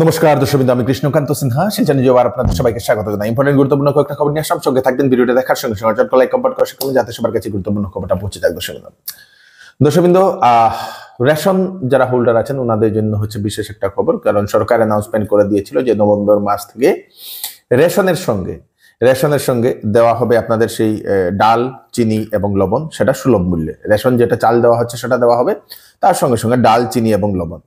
নমস্কার দর্শকবৃন্দ, আমি কৃষ্ণকান্ত সিনহা শিলচর নিউজে আবার আপনাদের সবাইকে স্বাগত জানাই। ইম্পর্টেন্ট গুরুত্বপূর্ণ কয়েকটা খবর নিয়ে আসলাম, সঙ্গে থাকবেন। ভিডিওটা দেখার সঙ্গে সঙ্গে চট করে লাইক কমেন্ট করা শিখুন, যাতে সবার কাছে গুরুত্বপূর্ণ খবরটা পৌঁছে যায়। দর্শকবৃন্দ, রেশন যারা হোল্ডার আছেন ওনাদের জন্য হচ্ছে বিশেষ একটা খবর, কারণ সরকার অ্যানাউন্সমেন্ট করে দিয়েছিল যে নভেম্বর মাস থেকে রেশনের সঙ্গে দেওয়া হবে আপনাদের সেই ডাল, চিনি এবং লবণ, সেটা সুলভ মূল্যে। রেশন যেটা চাল দেওয়া হচ্ছে সেটা দেওয়া হবে, তার সঙ্গে সঙ্গে ডাল, চিনি এবং লবণ।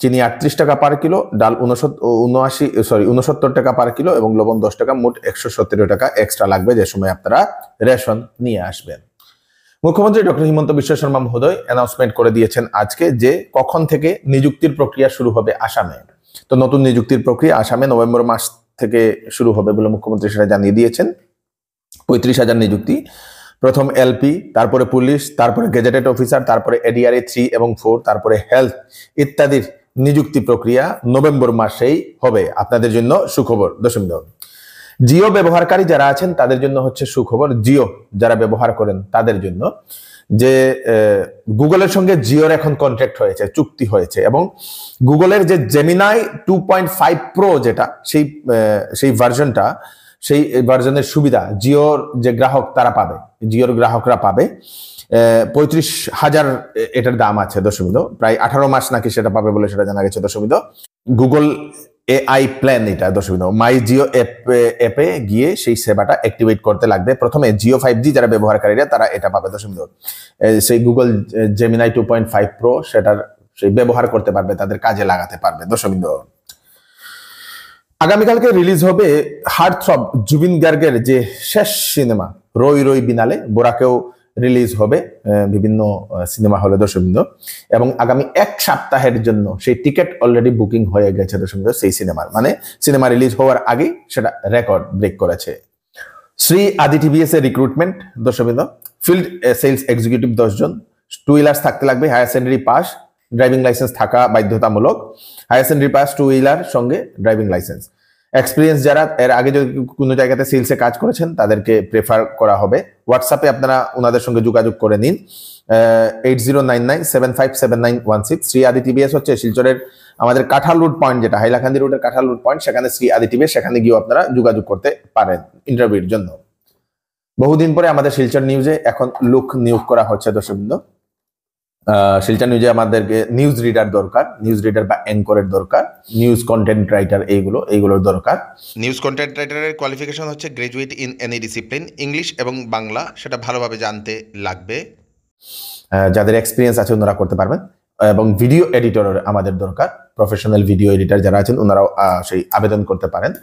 চিনি 38 টাকা পার কিলো, ডাল 69 টাকা পার কিলো এবং লবণ 10 টাকা, মোট 117 টাকা এক্সট্রা লাগবে যে সময় আপনারা রেশন নিয়ে আসবেন। মুখ্যমন্ত্রী ডক্টর হিমন্ত বিশ্ব শর্মা মহোদয় অ্যানাউন্সমেন্ট করে দিয়েছেন আজকে যে কখন থেকে নিযুক্তির প্রক্রিয়া শুরু হবে আসামে। তো নতুন নিযুক্তির প্রক্রিয়া আসামে নভেম্বর মাস থেকে শুরু হবে বলে মুখ্যমন্ত্রী সেটা জানিয়ে দিয়েছেন। 35,000 নিযুক্তি, প্রথম এলপি, তারপরে পুলিশ, তারপরে গেজেটেড অফিসার, তারপরে এডিআরএ 3 এবং 4, তারপরে হেলথ ইত্যাদির নিযুক্তি প্রক্রিয়া নভেম্বর মাসেই হবে। আপনাদের জন্য সুখবর দর্শকবৃন্দ। জিও ব্যবহারকারী যারা আছেন তাদের জন্য হচ্ছে সুখবর। জিও যারা ব্যবহার করেন তাদের জন্য যে গুগলের সঙ্গে জিওর এখন কন্ট্রাক্ট হয়েছে, চুক্তি হয়েছে, এবং গুগলের যে জেমিনাই 2.5 প্রো যেটা সেই ভার্সনটা, সেই ভার্সনের সুবিধা জিওর যে গ্রাহক তারা পাবে, জিওর গ্রাহকরা পাবে। 35,000 এটার দাম আছে দর্শকবৃন্দ, প্রায় 18 মাস নাকি সেটা পাবে বলে সেটা জানা গেছে দর্শকবৃন্দ। গুগল AI প্ল্যান এটা দর্শকবৃন্দ। মাই জিও অ্যাপে গিয়ে সেই সেবাটা অ্যাক্টিভেট করতে লাগবে। প্রথমে জিও 5G যারা ব্যবহারকারীরা তারা এটা পাবে দর্শকবৃন্দ। সেই গুগল জেমিনাই 2.5 প্রো সেটার সেই ব্যবহার করতে পারবে, তাদের কাজে লাগাতে পারবে দর্শকবৃন্দ। আগামীকালকে রিলিজ হবে হার্ট থ্রব জুবিন গার্গের যে শেষ সিনেমা রই রই বিনালে, বোরাকেও রিলিজ হবে বিভিন্ন সিনেমা হলে দর্শকবৃন্দ, এবং আগামী 1 সপ্তাহের জন্য সেই টিকিট অলরেডি বুকিং হয়ে গেছে দর্শকবৃন্দ। সেই সিনেমার মানে সিনেমা রিলিজ হওয়ার আগে সেটা রেকর্ড ব্রেক করেছে। শ্রী আদি টিভিএস এর রিক্রুটমেন্ট দর্শকবৃন্দ, ফিল্ড সেলস এক্সিকিউটিভ 10 জন, 2 হুইলার্স থাকতে লাগবে, higher secondary pass, driving licence থাকা বাধ্যতামূলক, হায়ার সেকেন্ডারি পাস, 2 হুইলার সঙ্গে ড্রাইভিং লাইসেন্স। এক্সপিরিয়েন্স যারা এর আগে যদি কোনো জায়গাতে সেলসে কাজ করেছেন তাদেরকে প্রেফার করা হবে। হোয়াটসঅ্যাপে আপনারা ওনাদের সঙ্গে যোগাযোগ করে নিন, 8099757916। শ্রী আদি টিভিএস হচ্ছে শিলচরের আমাদের কাঁঠাল রুট পয়েন্ট, যেটা হাইলাকান্দি রোডের কাঁঠাল রুট পয়েন্ট, সেখানে শ্রী আদি টিভিএস, সেখানে গিয়েও আপনারা যোগাযোগ করতে পারেন ইন্টারভিউর জন্য। বহুদিন পরে আমাদের শিলচর নিউজে এখন লোক নিয়োগ করা হচ্ছে দর্শকবৃন্দ। শিলচর নিউজে আমাদেরকে নিউজ রিডার দরকার, নিউজ রিডার বা অ্যাঙ্করের দরকার, নিউজ কন্টেন্ট রাইটার, এইগুলোর দরকার। নিউজ কন্টেন্ট রাইটারের কোয়ালিফিকেশন হচ্ছে graduate in any discipline, English এবং বাংলা সেটা ভালোভাবে জানতে লাগবে। যাদের এক্সপিরিয়েন্স আছে ওনারা করতে পারবেন, এবং ভিডিও এডিটরের আমাদের দরকার। প্রফেশনাল ভিডিও এডিটর যারা আছেন ওনারাও সেই আবেদন করতে পারেন।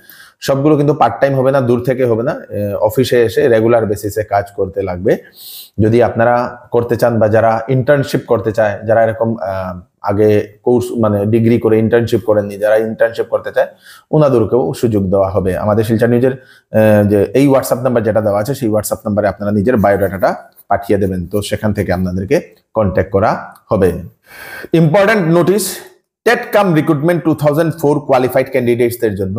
সবগুলো কিন্তু পার্ট টাইম হবে না, দূর থেকে হবে না, অফিসে এসে রেগুলার বেসিসে কাজ করতে লাগবে। যদি আপনারা করতে চান বা যারা ইন্টার্নশিপ করতে চায়, যারা এরকম আগে কোর্স মানে ডিগ্রি করে ইন্টার্নশিপ করেননি, যারা ইন্টার্নশিপ করতে চায় ওনাদেরকেও সুযোগ দেওয়া হবে। আমাদের শিলচর নিউজের যে এই হোয়াটসঅ্যাপ নাম্বার যেটা দেওয়া আছে সেই হোয়াটসঅ্যাপ নাম্বারে আপনারা নিজের বায়োডাটাটা পাঠিয়ে দেবেন, তো সেখান থেকে আপনাদেরকে কন্ট্যাক্ট করা হবে। ইম্পর্টেন্ট নোটিশ, টেট কাম রিক্রুটমেন্ট 2004 কোয়ালিফাইড ক্যান্ডিডেটসদের জন্য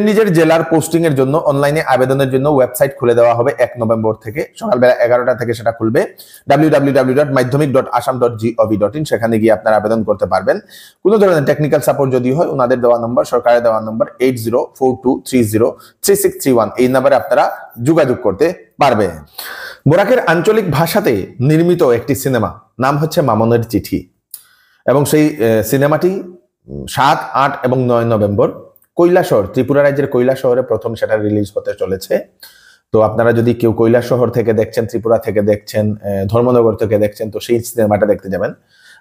নিজের জেলার পোস্টিং এর জন্য অনলাইনে আবেদনের জন্য ওয়েবসাইট খুলে দেওয়া হবে 1 নভেম্বর থেকে। সকালবেলা 11টা থেকে সেটা খুলবে, www.madhyamik.assam.gov.in। সেখানে গিয়ে আপনারা আবেদন করতে পারবেন। কোনো ধরনের টেকনিক্যাল সাপোর্ট যদি হয় ওনাদের দেওয়া নম্বর, সরকারের দেওয়া নম্বর 8042303631, এই নম্বরে আপনারা যোগাযোগ করতে পারবেন। বোরাকের আঞ্চলিক ভাষাতে নির্মিত একটি সিনেমা, নাম হচ্ছে মামনের চিঠি, এবং সেই সিনেমাটি 7, 8 এবং 9 নভেম্বর কৈলাসহর, ত্রিপুরা রাজ্যের কৈলাসহরে প্রথম সেটা রিলিজ হতে চলেছে। তো আপনারা যদি কেউ কৈলাসহর থেকে দেখছেন, ত্রিপুরা থেকে দেখছেন, ধর্মনগর থেকে দেখছেন, তো সেই সিনেমাটা দেখতে যাবেন।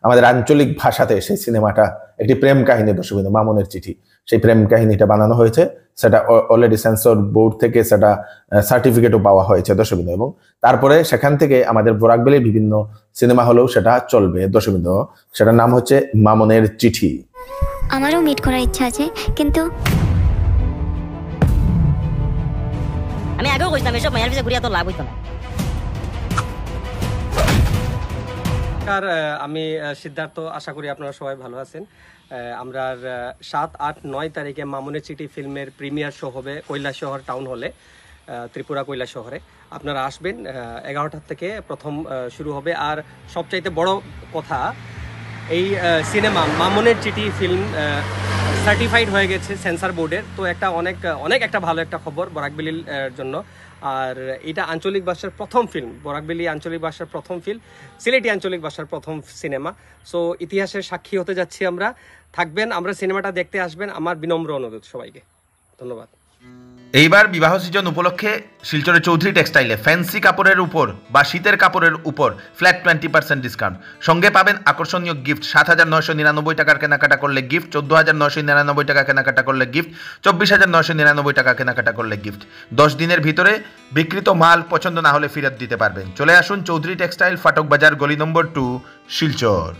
আমাদের আঞ্চলিক ভাষাতে সেই সিনেমাটা একটি প্রেম কাহিনী দর্শকবৃন্দ, মামনের চিঠি, সেই প্রেম কাহিনীটা বানানো হয়েছে। সেটা অলরেডি সেন্সর বোর্ড থেকে সেটা সার্টিফিকেটও পাওয়া হয়েছে দর্শকবৃন্দ, এবং তারপরে সেখান থেকে আমাদের বোরাকবেলির বিভিন্ন সিনেমা হলেও সেটা চলবে দর্শকবৃন্দ। সেটার নাম হচ্ছে মামনের চিঠি। আমারও মিট করার ইচ্ছা আছে, কিন্তু আমি আগেও কইতাম এসব মায়ের পিছে ঘুরিয়া তো লাভ হইতো না। আমি সিদ্ধার্থ, আশা করি আপনারা সবাই ভালো আছেন। আমরা 7, 8, 9 তারিখে মামনের চিঠি ফিল্মের প্রিমিয়ার শো হবে কৈলাসহর টাউন হলে, ত্রিপুরা কৈলাসহরে। আপনারা আসবেন, 11টা থেকে প্রথম শুরু হবে। আর সবচাইতে বড় কথা, এই সিনেমা মামুনের চিঠি ফিল্ম সার্টিফাইড হয়ে গেছে সেন্সর বোর্ডের। তো একটা অনেক একটা ভালো একটা খবর বরাকবেলির জন্য। আর এটা আঞ্চলিক ভাষার প্রথম ফিল্ম, বরাকবেলি আঞ্চলিক ভাষার প্রথম ফিল্ম, সিলেটি আঞ্চলিক ভাষার প্রথম সিনেমা। সো ইতিহাসের সাক্ষী হতে যাচ্ছি আমরা। থাকবেন, আমরা সিনেমাটা দেখতে আসবেন, আমার বিনম্র অনুরোধ সবাইকে। ধন্যবাদ। এইবার বিবাহ সিজন উপলক্ষে শিলচরের চৌধুরী টেক্সটাইলে ফ্যান্সি কাপড়ের উপর বা শীতের কাপড়ের উপর ফ্ল্যাট 20% ডিসকাউন্ট, সঙ্গে পাবেন আকর্ষণীয় গিফট। 7,999 টাকার কেনাকাটা করলে গিফট, 14,999 টাকা কেনাকাটা করলে গিফট, 24,999 টাকা কেনাকাটা করলে গিফট। 10 দিনের ভিতরে বিক্রিত মাল পছন্দ না হলে ফেরত দিতে পারবেন। চলে আসুন চৌধুরী টেক্সটাইল, ফাটক বাজার, গলি নম্বর 2, শিলচর।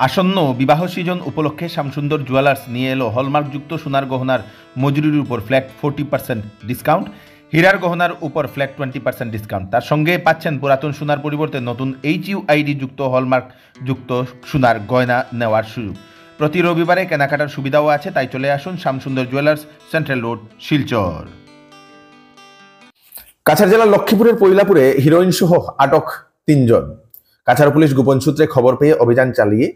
আসন্ন বিবাহ সিজন উপলক্ষে শ্যামসুন্দর জুয়েলার্স নিয়ে এলো হলমার্কযুক্ত সোনার গহনার মজুরির উপর ফ্ল্যাট 40% ডিসকাউন্ট, হীরার গহনার উপর ফ্ল্যাট 20% ডিসকাউন্ট। তার সঙ্গে পাচ্ছেন পুরাতন সোনার পরিবর্তে নতুন HUID যুক্ত হলমার্কযুক্ত সোনার গয়না নেওয়ার সুযোগ। প্রতি রবিবারে কেনাকাটার সুবিধাও আছে, তাই চলে আসুন Shyamsundar jewellers, central road, Silchar. Cachar জেলার লক্ষ্মীপুরের পৈলাপুরে হিরোইন সহ আটক 3 জন। কাছাড় পুলিশ গোপন সূত্রে খবর পেয়ে অভিযান চালিয়ে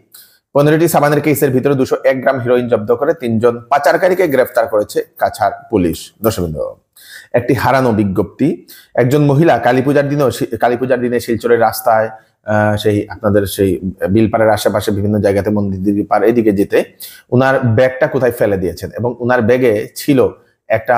15টি সাবানের কেসের ভিতরে 201 গ্রাম হিরোইন জব্দ করে 3 জন পাচারকারীকে গ্রেফতার করেছে কাছাড় পুলিশ। দর্শকবৃন্দ, একটি হারানো বিজ্ঞপ্তি। একজন মহিলা কালীপূজার দিনে শিলচরের রাস্তায় সেই আপনাদের সেই বিলপাড়ের আশেপাশে বিভিন্ন জায়গাতে মন্দির পার এদিকে যেতে উনার ব্যাগটা কোথায় ফেলে দিয়েছেন এবং উনার ব্যাগে ছিল একটা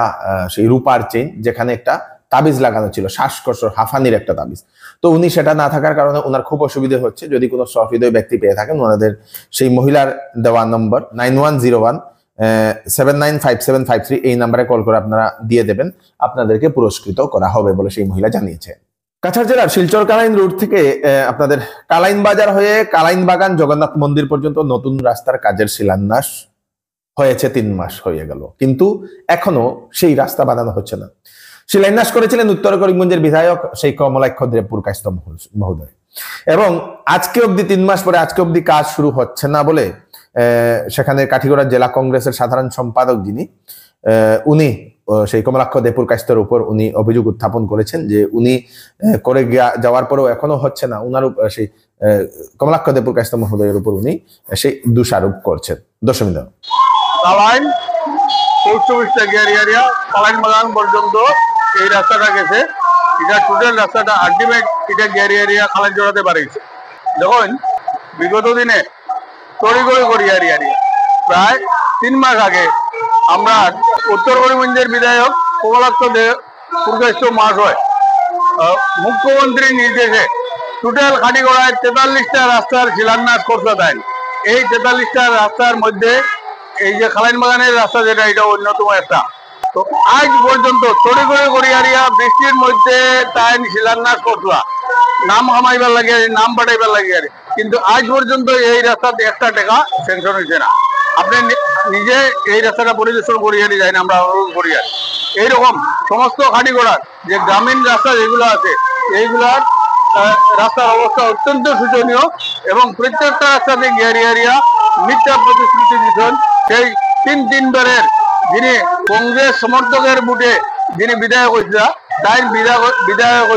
সেই রূপার চেইন, যেখানে একটা তাবিজ লাগানো ছিল, শ্বাসকষ্ট হাফানির একটা তাবিজ। তো উনি সেটা না থাকার কারণে ওনার খুব অসুবিধা হচ্ছে। যদি কোনো সহৃদয় ব্যক্তি পেয়ে থাকেন, ওনাদের সেই মহিলার দেওয়া নম্বর 9101795753 এই নাম্বারে কল করে আপনারা দিয়ে দেবেন, আপনাদেরকে পুরস্কৃত করা হবে বলে সেই মহিলা জানিয়েছে। কাছাড় জেলার শিলচর কালাইন রোড থেকে আপনাদের কালাইন বাজার হয়ে কালাইন বাগান জগন্নাথ মন্দির পর্যন্ত নতুন রাস্তার কাজের শিলান্যাস হয়েছে, 3 মাস হয়ে গেল, কিন্তু এখনো সেই রাস্তা বানানো হচ্ছে না। শিলান্যাস করেছিলেন উত্তর করিমগঞ্জের বিধায়ক সেই কমলাক্ষ দেবপুর কায়স্থ মহোদয়, এবং আজকে অব্দি 3 মাস পরে আজকে অব্দি কাজ শুরু হচ্ছে না বলে সেখানে কাঠিগড়া জেলা কংগ্রেসের সাধারণ সম্পাদক যিনি উনি সেই কমলাক্ষ দেবপুর কায়স্থের উপর উনি অভিযোগ উত্থাপন করেছেন যে উনি করে যাওয়ার পরেও এখনো হচ্ছে না। উনার সেই কমলাক্ষ দেবপুর কায়স্থ মহোদয়ের উপর উনি সেই দোষারোপ করছেন। দর্শকবৃন্দ, কালাইন কালাইন বাগান পর্যন্ত এই রাস্তাটা গেছে, এটা টোটাল রাস্তাটা আলটিমেট এটা গ্যারি এরিয়া খালাইন জোড়াতে বাড়িয়েছে। যখন বিগত দিনে তড়িগড়ি গড়িয়া এরিয়া প্রায় 3 মাস আগে আমরা উত্তর করিমগঞ্জের বিধায়ক কমলাক্ষ দেবপুর মাস হয় মুখ্যমন্ত্রীর নির্দেশে টোটাল খাটিগড়ায় 43টা রাস্তার শিলান্যাস করতে দেন। এই 43টা রাস্তার মধ্যে এই যে খালাইন বাগানের রাস্তা যেটা, এটা অন্যতম একটা। তো আজ পর্যন্ত তড়িগড়ি গড়িয়ারিয়া বৃষ্টির মধ্যে তাই শিলান্যাস করতলা, নাম হামাইবার লাগে, নাম পাঠাইবার লাগে, কিন্তু আজ পর্যন্ত এই রাস্তাতে 1 টাকা সেংশন হয়েছে না। আপনি নিজে এই রাস্তাটা পরিদর্শন করিয়ারি যায় না, আমরা অনুরোধ করি। এইরকম সমস্ত খাটিগড়ার যে গ্রামীণ রাস্তা যেগুলো আছে এইগুলার রাস্তার অবস্থা অত্যন্ত শোচনীয়, এবং প্রত্যেকটা রাস্তাতে গ্যারি এরিয়া মিথ্যা প্রতিশ্রুতি দিচ্ছেন। সেই 3 বারের যিনি কংগ্রেস সমর্থকের বুটে যিনি বিধায়ক হয়েছিল তাই বিধায়ক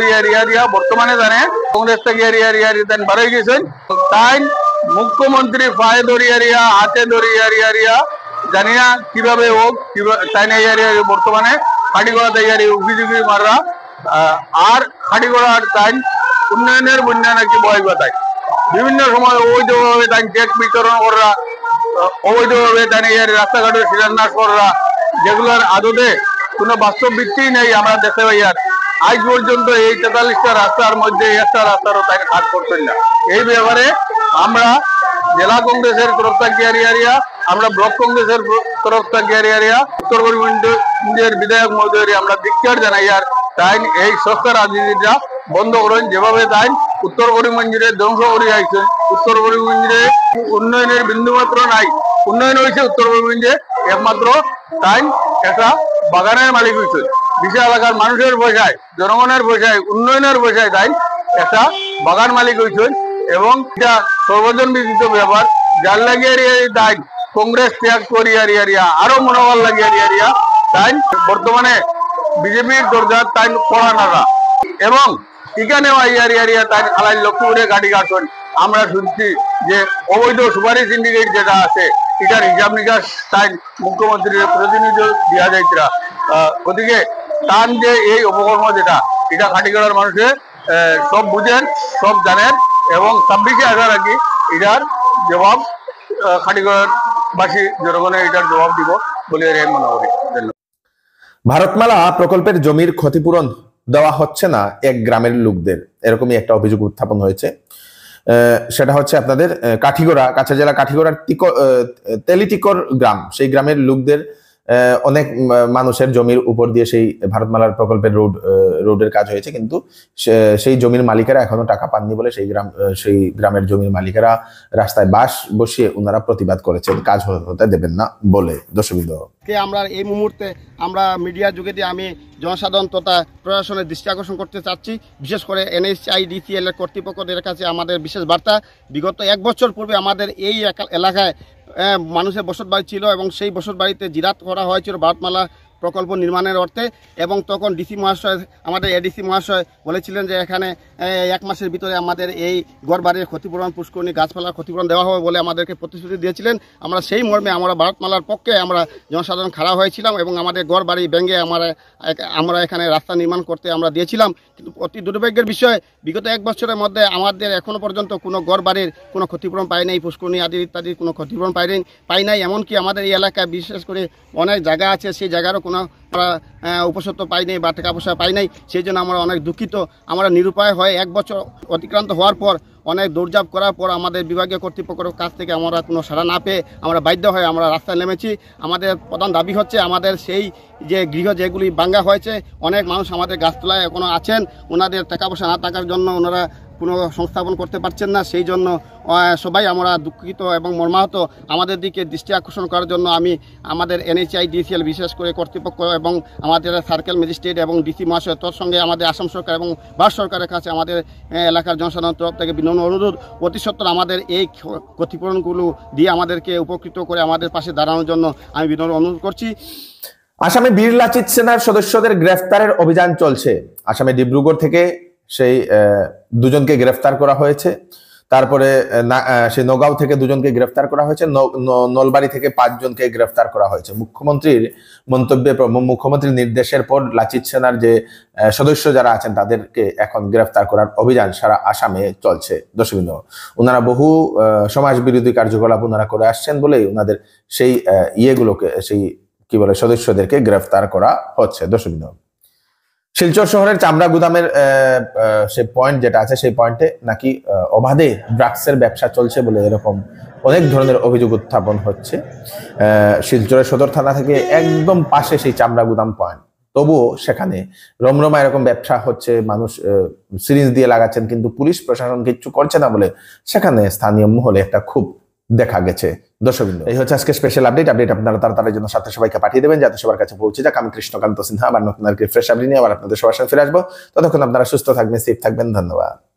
এরিয়া বর্তমানে জানে কংগ্রেস থেকে এরিয়া বাড়াই গেছেন। তাই মুখ্যমন্ত্রী পায়ে ধরিয়া হাতে ধরিয়া জানি না কিভাবে হোক তাই বর্তমানে খাটিগড়া তৈরি উকিঝুঁকি মাররা আর খাটিগড়ার তাই উন্নয়নের বন্যা নাকি বয় বাতায় বিভিন্ন সময় অবৈধভাবে তাই চেক বিতরণ করা, অবৈধভাবে তাই রাস্তাঘাটের শিলান্যাস করা, যেগুলোর আদতে কোনো বাস্তব ভিত্তি নেই আমরা দেখতে পাই। আর আজ পর্যন্ত এই 43টা রাস্তার মধ্যে একটা রাস্তারও তাই কাজ করছেন না। এই ব্যাপারে আমরা জেলা কংগ্রেসের তরফ থেকে আমরা ব্লক কংগ্রেসের তরফ থেকে উত্তর করিমগঞ্জের বিধায়ক মহোদয়ের আমরা ধিক্কার জানাই। আর তাই এই সস্তা রাজনীতিটা বন্ধ করেন, যেভাবে তাই উত্তর করিমগঞ্জে ধ্বংস করে আইছেন। উত্তর করিমগঞ্জে উন্নয়নের বিন্দুমাত্র নাই, উন্নয়ন হয়েছে উত্তর করিমগঞ্জে একমাত্র তাই একটা বাগানের মালিক হয়েছে। বিশাল এলাকার মানুষের পয়সায়, জনগণের পয়সায়, উন্নয়নের পয়সায় তাই একটা বাগান মালিক হয়েছে, এবং এটা সর্বজন বিদিত ব্যাপার। যার লাগিয়ে তাই কংগ্রেস ত্যাগ করিয়া আরো মনোবল লাগিয়ে তাই বর্তমানে বিজেপির দরজা তাই পড়া নাড়া, এবং এখানেও আইয়ারিয়া তাই খালাই লক্ষ্মীপুরে গাড়ি কাটন। আমরা শুনছি যে অবৈধ সুপারি সিন্ডিকেট যেটা আছে এটার হিসাব নিকাশ তাই মুখ্যমন্ত্রীর প্রতিনিধি দেওয়া যাইতরা। গতিকে তার যে এই অপকর্ম যেটা এটা খাটিগড়ার মানুষে সব বুঝেন, সব জানেন এবং 26-এ আসার আগে এটার জবাব খাটিগড়ার বাসী জনগণে এটার জবাব দিব বলে আমি মনে করি। ভারতমালা প্রকল্পের জমির ক্ষতিপূরণ দেওয়া হচ্ছে না এক গ্রামের লোকদের, এরকমই একটা অভিযোগ উত্থাপন হয়েছে। সেটা হচ্ছে আপনাদের কাঠিগড়া, কাছাড় জেলা কাঠিগড়ার তেলিটিকর গ্রাম, সেই গ্রামের লোকদের অনেক মানুষের জমির উপর দিয়ে সেই ভারতমালার প্রকল্পের রোডের কাজ হয়েছে, কিন্তু সেই জমির মালিকেরা এখনো টাকা পাননি বলে সেই গ্রামের জমির মালিকেরা রাস্তায় বাস বসিয়ে ওনারা প্রতিবাদ করেছেন কাজ হতে দেবেন না বলে। দর্শকবৃন্দ, আমরা এই মুহূর্তে আমরা মিডিয়ার যুগে দিয়ে আমি জনসাধারণ তথা প্রশাসনের দৃষ্টি আকর্ষণ করতে চাচ্ছি, বিশেষ করে NHIDCL এর কর্তৃপক্ষদের কাছে আমাদের বিশেষ বার্তা। বিগত 1 বছর পূর্বে আমাদের এই এলাকায় মানুষের বসতবাড়ি ছিল এবং সেই বসতবাড়িতে জিরাত করা হয়েছিল ভারতমালা প্রকল্প নির্মাণের অর্থে, এবং তখন ডিসি মহাশয়, আমাদের এডিসি মহাশয় বলেছিলেন যে এখানে 1 মাসের ভিতরে আমাদের এই গড়বাড়ির ক্ষতিপূরণ, পুষ্করণী গাছপালার ক্ষতিপূরণ দেওয়া হবে বলে আমাদেরকে প্রতিশ্রুতি দিয়েছিলেন। আমরা সেই মর্মে আমরা ভারতমালার পক্ষে আমরা জনসাধারণ খাড়া হয়েছিলাম এবং আমাদের গড়বাড়ি ভেঙে আমরা এখানে রাস্তা নির্মাণ করতে আমরা দিয়েছিলাম। কিন্তু অতি দুর্ভাগ্যের বিষয়, বিগত 1 বছরের মধ্যে আমাদের এখনো পর্যন্ত কোনো গড়বাড়ির কোনো ক্ষতিপূরণ পাই নাই, পুষ্করণী আদি ইত্যাদির কোনো ক্ষতিপূরণ পাই নাই। এমনকি আমাদের এই এলাকায় বিশেষ করে অনেক জায়গা আছে, সেই জায়গারও কোনো আমরা উপসত্ব পাই নাই বা টাকা পয়সা পাই নাই। সেই জন্য আমরা অনেক দুঃখিত। আমরা নিরুপায় হয়ে 1 বছর অতিক্রান্ত হওয়ার পর, অনেক দৌড়ঝাঁপ করার পর আমাদের বিভাগীয় কর্তৃপক্ষের কাছ থেকে আমরা কোনো সাড়া না পেয়ে আমরা বাধ্য হয়ে আমরা রাস্তায় নেমেছি। আমাদের প্রধান দাবি হচ্ছে আমাদের সেই যে গৃহ যেগুলি ভাঙ্গা হয়েছে, অনেক মানুষ আমাদের গাছতলায় এখনও আছেন, ওনাদের টাকা পয়সা না থাকার জন্য ওনারা কোনো সংস্থাপন করতে পারছেন না। সেই জন্য সবাই আমরা দুঃখিত এবং মর্মাহত। আমাদের দিকে দৃষ্টি আকর্ষণ করার জন্য আমি আমাদের NHIDCL বিশেষ করে কর্তৃপক্ষ এবং আমাদের সার্কেল ম্যাজিস্ট্রেট এবং ডিসি মহাশয়, তোর সঙ্গে আমাদের আসাম সরকার এবং ভারত সরকারের কাছে আমাদের এলাকার জনসাধারণের তরফ থেকে বিনম্র অনুরোধ, অতি সত্বর আমাদের এই ক্ষতিপূরণগুলো দিয়ে আমাদেরকে উপকৃত করে আমাদের পাশে দাঁড়ানোর জন্য আমি বিনম্র অনুরোধ করছি। আসামে বীর লাচিত সেনার সদস্যদের গ্রেফতারের অভিযান চলছে। আসামে ডিব্রুগড় থেকে সেই 2জনকে গ্রেফতার করা হয়েছে, তারপরে সেই নগাঁও থেকে 2জনকে গ্রেফতার করা হয়েছে, নলবাড়ি থেকে 5 জনকে গ্রেফতার করা হয়েছে। মুখ্যমন্ত্রীর মুখ্যমন্ত্রীর নির্দেশের পর লাচিত সেনার যে সদস্য যারা আছেন তাদেরকে এখন গ্রেফতার করার অভিযান সারা আসামে চলছে। দর্শকবৃন্দ, ওনারা বহু সমাজ বিরোধী কার্যকলাপ ওনারা করে আসছেন বলেই ওনাদের সেই ইয়েগুলোকে, সেই কি বলে, সদস্যদেরকে গ্রেফতার করা হচ্ছে। দর্শকবৃন্দ, শিলচর শহরের চামড়া গুদামের সেই পয়েন্ট যেটা আছে, সেই পয়েন্টে নাকি অবাধে ড্রাগসের ব্যবসা চলছে বলে এরকম অনেক ধরনের অভিযোগ উত্থাপন হচ্ছে। শিলচরের সদর থানা থেকে একদম পাশে সেই চামড়া গুদাম পয়েন্ট, তবুও সেখানে রমরমা এরকম ব্যবসা হচ্ছে, মানুষ সিরিঞ্জ দিয়ে লাগাচ্ছেন, কিন্তু পুলিশ প্রশাসন কিচ্ছু করছে না বলে সেখানে স্থানীয় মহলে একটা খুব দেখা গেছে। দর্শকবৃন্দ, এই হচ্ছে আজকে স্পেশাল আপডেট আপনারা তাড়াতাড়ির জন্য সাথে সবাইকে পাঠিয়ে দেবেন যাতে সবার কাছে পৌঁছে যাক। আমি কৃষ্ণকান্ত সিনহা আবার নতুন আর কি ফ্রেশ আপডেট নিয়ে আবার আপনাদের সবার সাথে ফিরে আসবো। ততক্ষণ আপনারা সুস্থ থাকবেন, সেফ থাকবেন। ধন্যবাদ।